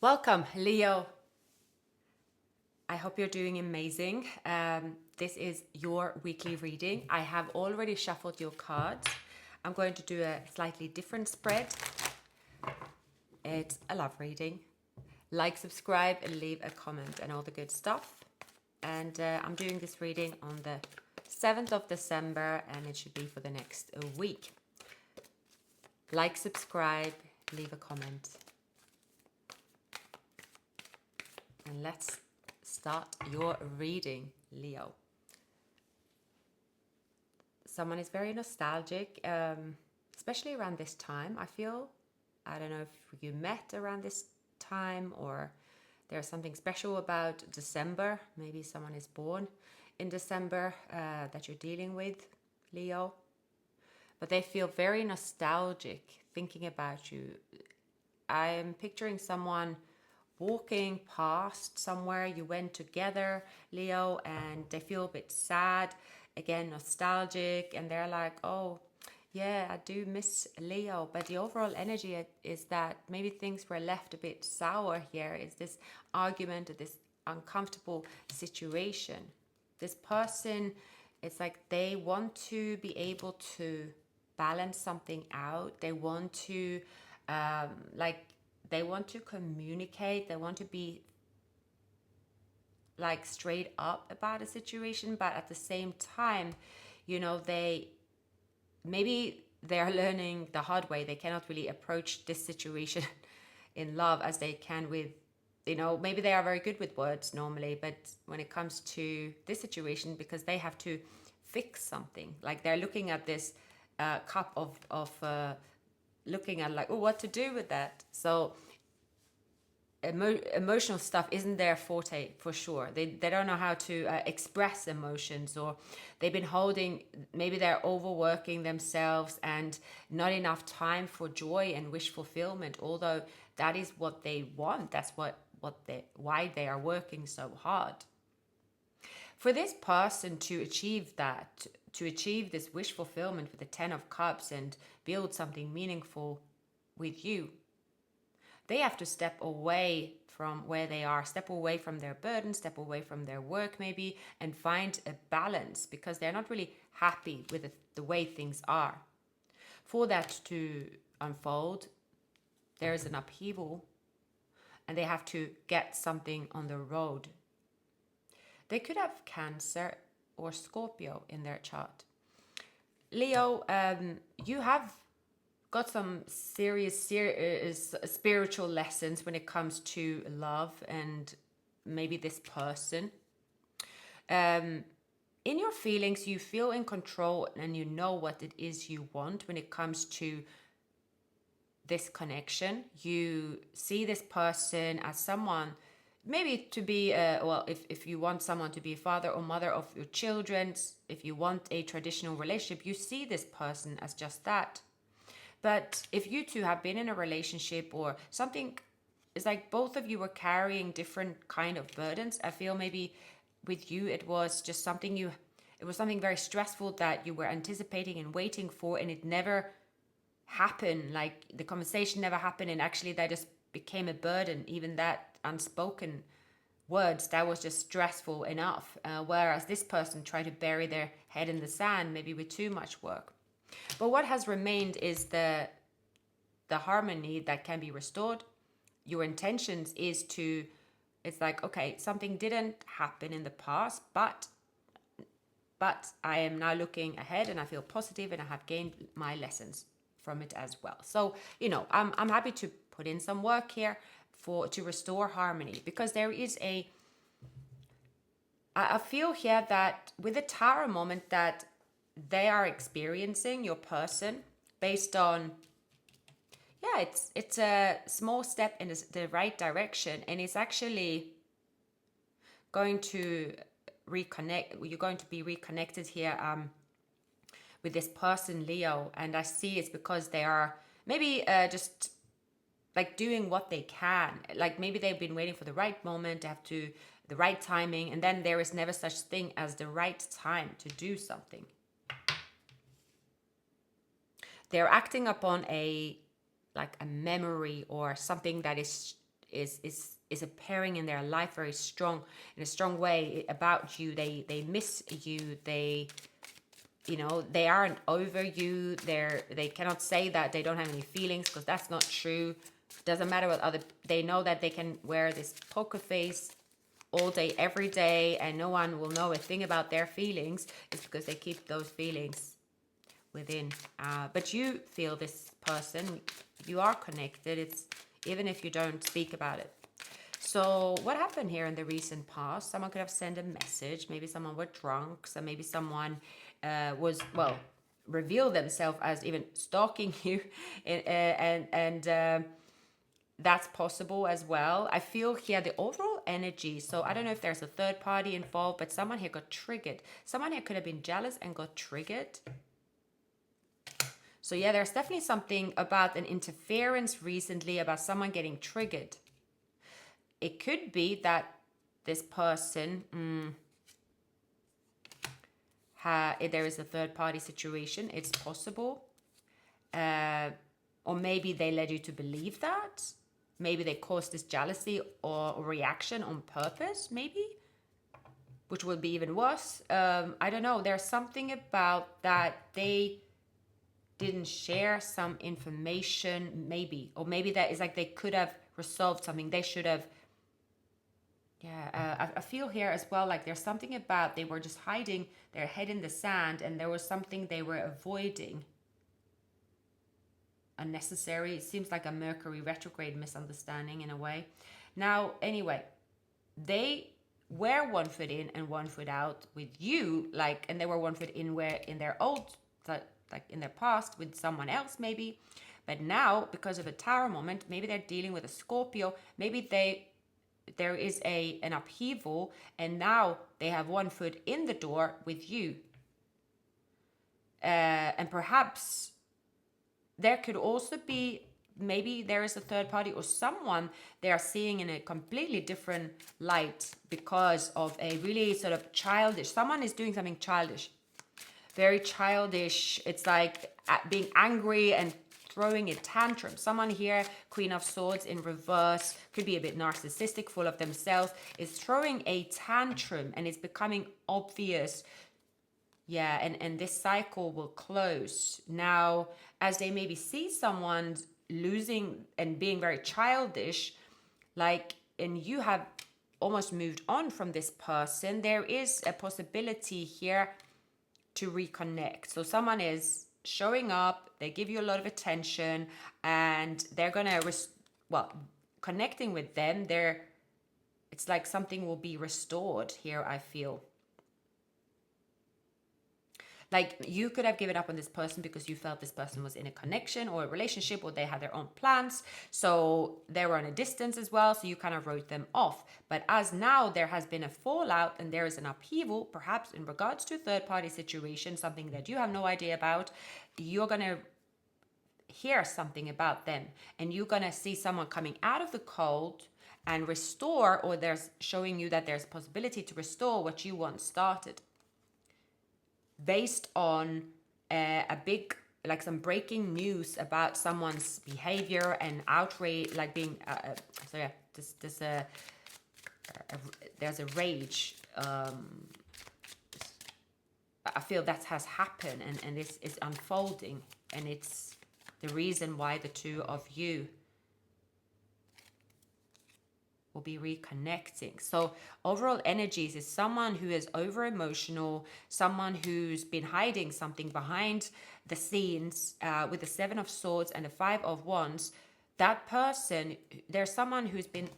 Welcome, Leo. I hope you're doing amazing. This is your weekly reading. I have already shuffled your cards. I'm going to do a slightly different spread. It's a love reading. Like, subscribe, and leave a comment and all the good stuff. And I'm doing this reading on the 7th of December, and it should be for the next week. Like, subscribe, leave a comment. And let's start your reading, Leo. Someone is very nostalgic, especially around this time, I feel. I don't know if you met around this time or there's something special about December. Maybe someone is born in December that you're dealing with, Leo. But they feel very nostalgic thinking about you. I am picturing someone walking past somewhere you went together, Leo, and they feel a bit sad, again nostalgic, and they're like, oh yeah, I do miss Leo. But the overall energy is that maybe things were left a bit sour here. Is this argument, this uncomfortable situation. This person, it's like they want to be able to balance something out. They want to they want to communicate. They want to be like straight up about a situation, but at the same time, they're learning the hard way. They cannot really approach this situation in love as they can with, maybe they are very good with words normally, but when it comes to this situation, because they have to fix something, like they're looking at this cup of looking at like, oh, what to do with that. So emotional stuff isn't their forte for sure. They don't know how to express emotions, or they've been holding, maybe they're overworking themselves and not enough time for joy and wish fulfillment, although that is what they want. That's why they are working so hard. For this person to achieve that, to achieve this wish fulfillment with the 10 of Cups and build something meaningful with you, they have to step away from where they are, step away from their burden, step away from their work maybe, and find a balance, because they're not really happy with the way things are. For that to unfold, there is an upheaval, and they have to get something on the road. They could have Cancer or Scorpio in their chart. Leo, you have got some serious spiritual lessons when it comes to love and maybe this person. In your feelings, you feel in control and you know what it is you want when it comes to this connection. You see this person as someone maybe to be, if you want someone to be a father or mother of your children, if you want a traditional relationship, you see this person as just that. But if you two have been in a relationship or something, it's like both of you were carrying different kind of burdens. I feel maybe with you, it was just something it was something very stressful that you were anticipating and waiting for, and it never happened. Like the conversation never happened, and actually that just became a burden. Even that unspoken words, that was just stressful enough. Whereas this person tried to bury their head in the sand, maybe with too much work. But what has remained is the harmony that can be restored. Your intentions is to, it's like, okay, something didn't happen in the past, but I am now looking ahead and I feel positive and I have gained my lessons from it as well. So, I'm happy to put in some work here to restore harmony, because there is I feel here that with the Tower moment that they are experiencing, your person, based on, it's a small step in the right direction, and it's actually going to reconnect. You're going to be reconnected here with this person, Leo, and I see it's because they are maybe just like doing what they can. Like maybe they've been waiting for the right moment, to have to the right timing, and then there is never such thing as the right time to do something. They're acting upon a memory or something that is is appearing in their life very strong, in a strong way about you. They miss you. They, you know, they aren't over you. They cannot say that they don't have any feelings, because that's not true. Doesn't matter what other, they know that they can wear this poker face all day, every day, and no one will know a thing about their feelings. It's because they keep those feelings within. But you feel this person, you are connected. It's even if you don't speak about it. So what happened here in the recent past? Someone could have sent a message. Maybe someone were drunk. So maybe someone was, well, revealed themselves as even stalking you, and that's possible as well. I feel here the overall energy. So I don't know if there's a third party involved, but someone here got triggered. Someone here could have been jealous and got triggered. So yeah, there's definitely something about an interference recently, about someone getting triggered. It could be that this person, if there is a third party situation, it's possible. Or maybe they led you to believe that. Maybe they caused this jealousy or reaction on purpose, maybe, which would be even worse. I don't know. There's something about that they didn't share some information, maybe. Or maybe that is like they could have resolved something. They should have. Yeah, I feel here as well like there's something about they were just hiding their head in the sand, and there was something they were avoiding. Unnecessary. It seems like a Mercury retrograde misunderstanding in a way. Now, anyway, they were one foot in and one foot out with you, like, and they were one foot in where in their old, like in their past with someone else maybe. But now, because of a tower moment, maybe they're dealing with a Scorpio. Maybe there is an upheaval, and now they have one foot in the door with you. And perhaps there could also be, maybe there is a third party or someone they are seeing in a completely different light because of a really sort of childish, someone is doing something childish, very childish. It's like being angry and throwing a tantrum. Someone here, Queen of Swords in reverse, could be a bit narcissistic, full of themselves, is throwing a tantrum, and it's becoming obvious. Yeah, and this cycle will close. Now, as they maybe see someone losing and being very childish, like, and you have almost moved on from this person, there is a possibility here to reconnect. So someone is showing up, they give you a lot of attention, and they're gonna connecting with them, it's like something will be restored here, I feel. Like, you could have given up on this person because you felt this person was in a connection or a relationship, or they had their own plans. So they were on a distance as well. So you kind of wrote them off. But as now there has been a fallout and there is an upheaval, perhaps in regards to a third party situation, something that you have no idea about, you're going to hear something about them. And you're going to see someone coming out of the cold and restore, or there's showing you that there's a possibility to restore what you once started, based on a big, like, some breaking news about someone's behavior and outrage, like being so yeah, there's a rage. I feel that has happened, and this is unfolding, and it's the reason why the two of you will be reconnecting. So overall energies is someone who is over emotional, someone who's been hiding something behind the scenes, with the Seven of Swords and the Five of Wands. That person, there's someone who's been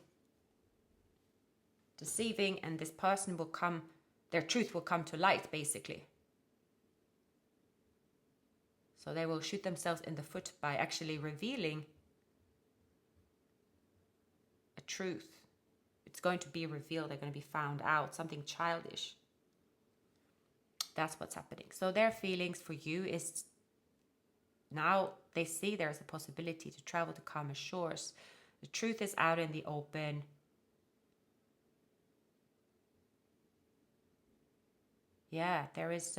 deceiving, and this person will come, their truth will come to light, basically. So they will shoot themselves in the foot by actually revealing a truth. It's going to be revealed. They're going to be found out. Something childish. That's what's happening. So their feelings for you is now they see there's a possibility to travel to calmer shores. The truth is out in the open. Yeah, there is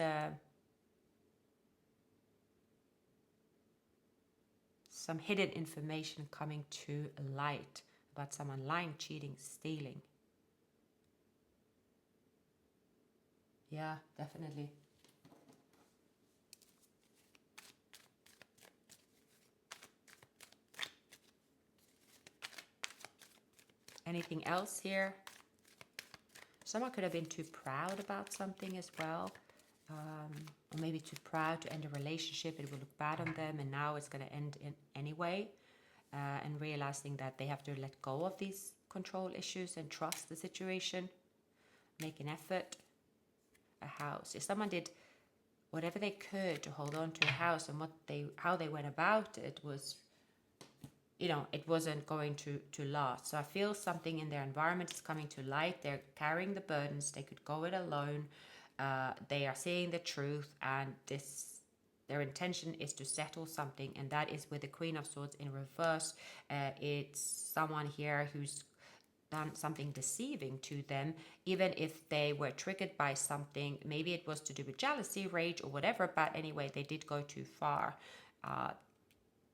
some hidden information coming to light about someone lying, cheating, stealing. Yeah, definitely. Anything else here? Someone could have been too proud about something as well. Or maybe too proud to end a relationship. It will look bad on them, and now it's going to end in anyway. And realizing that they have to let go of these control issues and trust the situation, make an effort. A house. If someone did whatever they could to hold on to a house, and how they went about it was, it wasn't going to last. So I feel something in their environment is coming to light. They're carrying the burdens. They could go it alone. They are seeing the truth, and their intention is to settle something, and that is with the Queen of Swords in reverse. It's someone here who's done something deceiving to them, even if they were triggered by something. Maybe it was to do with jealousy, rage, or whatever, but anyway, they did go too far.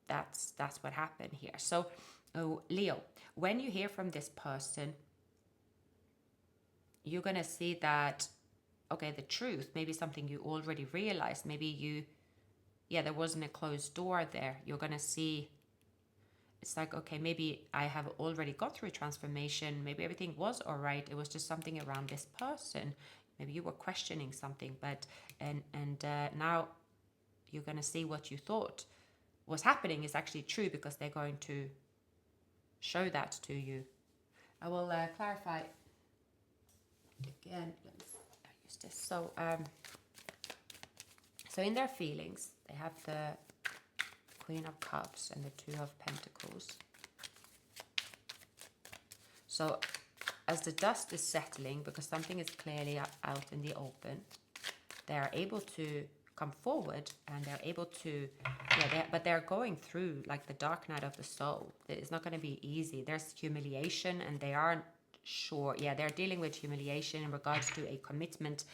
That's what happened here. So, Leo, when you hear from this person, you're gonna see that, okay, the truth, maybe something you already realized, maybe there wasn't a closed door there. You're gonna see, it's like, okay, maybe I have already got through transformation. Maybe everything was all right. It was just something around this person. Maybe you were questioning something, but now you're going to see what you thought was happening is actually true, because they're going to show that to you. I will clarify again. Let's use this. So in their feelings, they have the Queen of Cups and the Two of Pentacles. So as the dust is settling, because something is clearly out in the open, they are able to come forward, and they're able to, but they're going through like the dark night of the soul. It's not going to be easy. There's humiliation, and they aren't sure. They're dealing with humiliation in regards to a commitment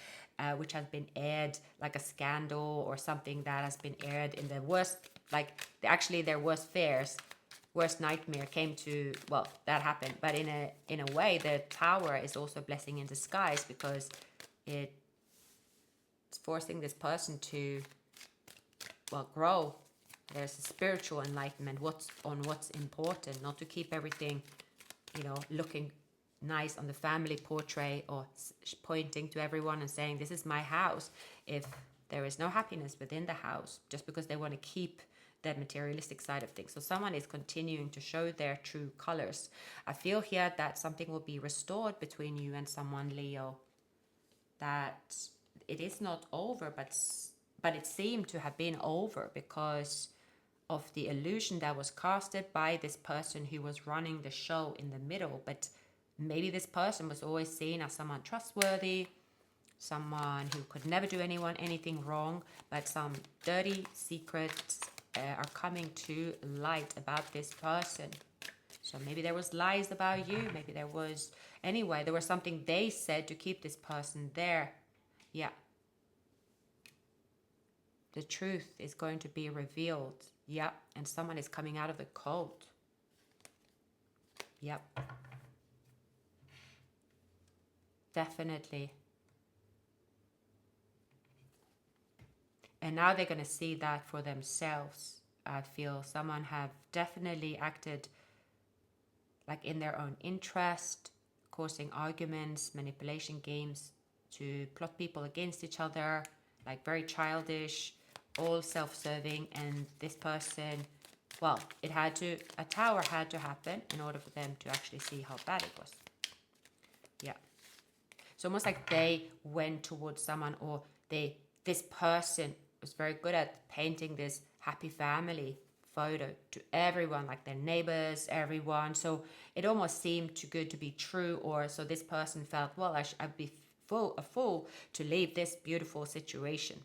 which has been aired, like a scandal or something that has been aired in the worst, like actually their worst fears, worst nightmare came to, well, that happened. But in a way, the Tower is also a blessing in disguise, because it's forcing this person to, well, grow. There's a spiritual enlightenment, what's important, not to keep everything, looking nice on the family portrait, or pointing to everyone and saying, this is my house, if there is no happiness within the house, just because they want to keep that materialistic side of things. So someone is continuing to show their true colors. I feel here that something will be restored between you and someone, Leo, that it is not over, but it seemed to have been over because of the illusion that was casted by this person who was running the show in the middle. But maybe this person was always seen as someone trustworthy, someone who could never do anyone anything wrong, but some dirty secrets are coming to light about this person. So maybe there was lies about you, maybe there was, anyway, there was something they said to keep this person there. Yeah. The truth is going to be revealed. Yeah. And someone is coming out of the cult. Yep. Definitely. And now they're going to see that for themselves. I feel someone have definitely acted like in their own interest, causing arguments, manipulation games to plot people against each other, like very childish, all self-serving. And this person, well, a tower had to happen in order for them to actually see how bad it was. Yeah. It's almost like they went towards someone, or this person was very good at painting this happy family photo to everyone, like their neighbors, everyone. So it almost seemed too good to be true, or so this person felt, well, I'd be a fool to leave this beautiful situation.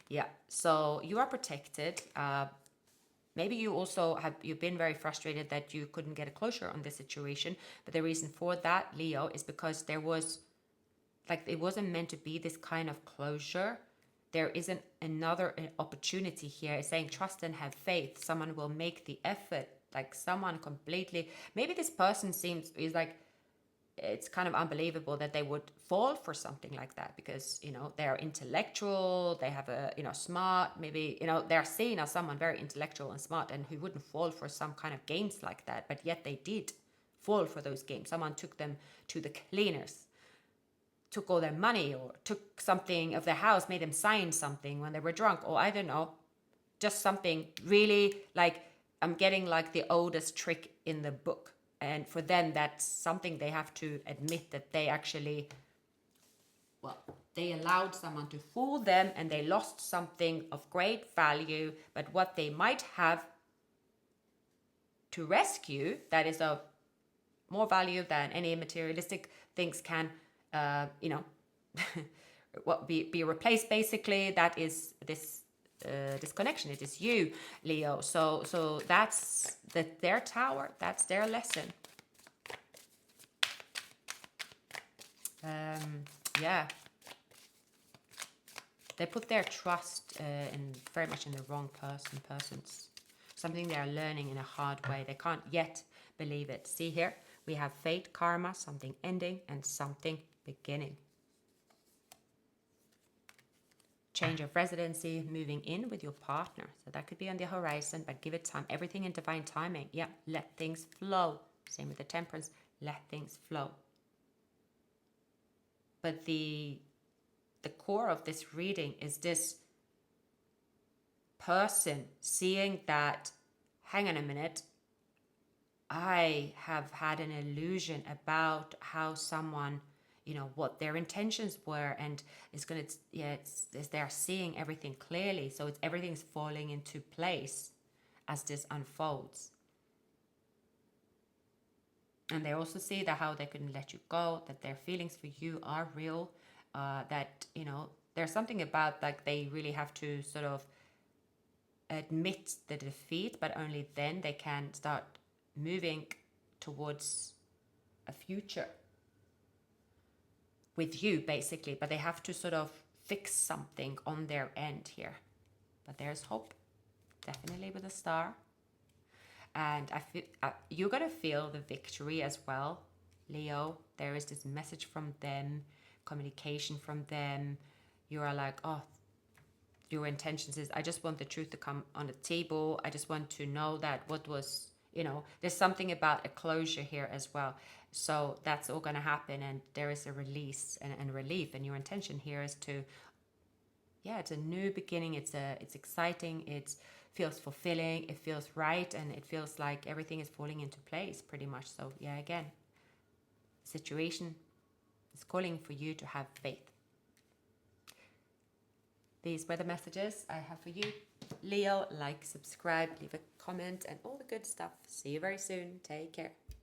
Yeah, so you are protected. Maybe you also you've been very frustrated that you couldn't get a closure on this situation. But the reason for that, Leo, is because there was, like, it wasn't meant to be this kind of closure. There isn't another opportunity here. It's saying trust and have faith. Someone will make the effort like someone completely, maybe this person is like, it's kind of unbelievable that they would fall for something like that, because they're intellectual, they have a smart, maybe they're seen as someone very intellectual and smart, and who wouldn't fall for some kind of games like that, but yet they did fall for those games. Someone took them to the cleaners, took all their money, or took something of their house, made them sign something when they were drunk, or I don't know, just something really like, I'm getting like the oldest trick in the book. And for them, that's something they have to admit, that they actually, well, they allowed someone to fool them, and they lost something of great value. But what they might have to rescue, that is of more value than any materialistic things can, what be replaced, basically, that is this connection. It is you, Leo. So that's their tower, that's their lesson. Yeah, they put their trust in very much in the wrong persons, something they are learning in a hard way. They can't yet believe it. See here, we have fate, karma, something ending and something beginning. Change of residency, moving in with your partner. So that could be on the horizon, but give it time. Everything in divine timing. Yeah, let things flow. Same with the temperance. Let things flow. But the core of this reading is this person seeing that, hang on a minute, I have had an illusion about how someone, what their intentions were, and they're seeing everything clearly. So everything's falling into place as this unfolds. And they also see that how they couldn't let you go, that their feelings for you are real, that, there's something about like they really have to sort of admit the defeat, but only then they can start moving towards a future with you, basically. But they have to sort of fix something on their end here. But there's hope, definitely, with a star. And I feel you're gonna feel the victory as well, Leo. There is this message from them, communication from them. You are like, oh, your intentions is, I just want the truth to come on the table. I just want to know that what was, there's something about a closure here as well. So that's all going to happen, and there is a release and relief. And your intention here is to, it's a new beginning. It's exciting. It feels fulfilling. It feels right, and it feels like everything is falling into place pretty much. So yeah, again, situation is calling for you to have faith. These were the messages I have for you, Leo. Like, subscribe, leave a comment, and all the good stuff. See you very soon. Take care.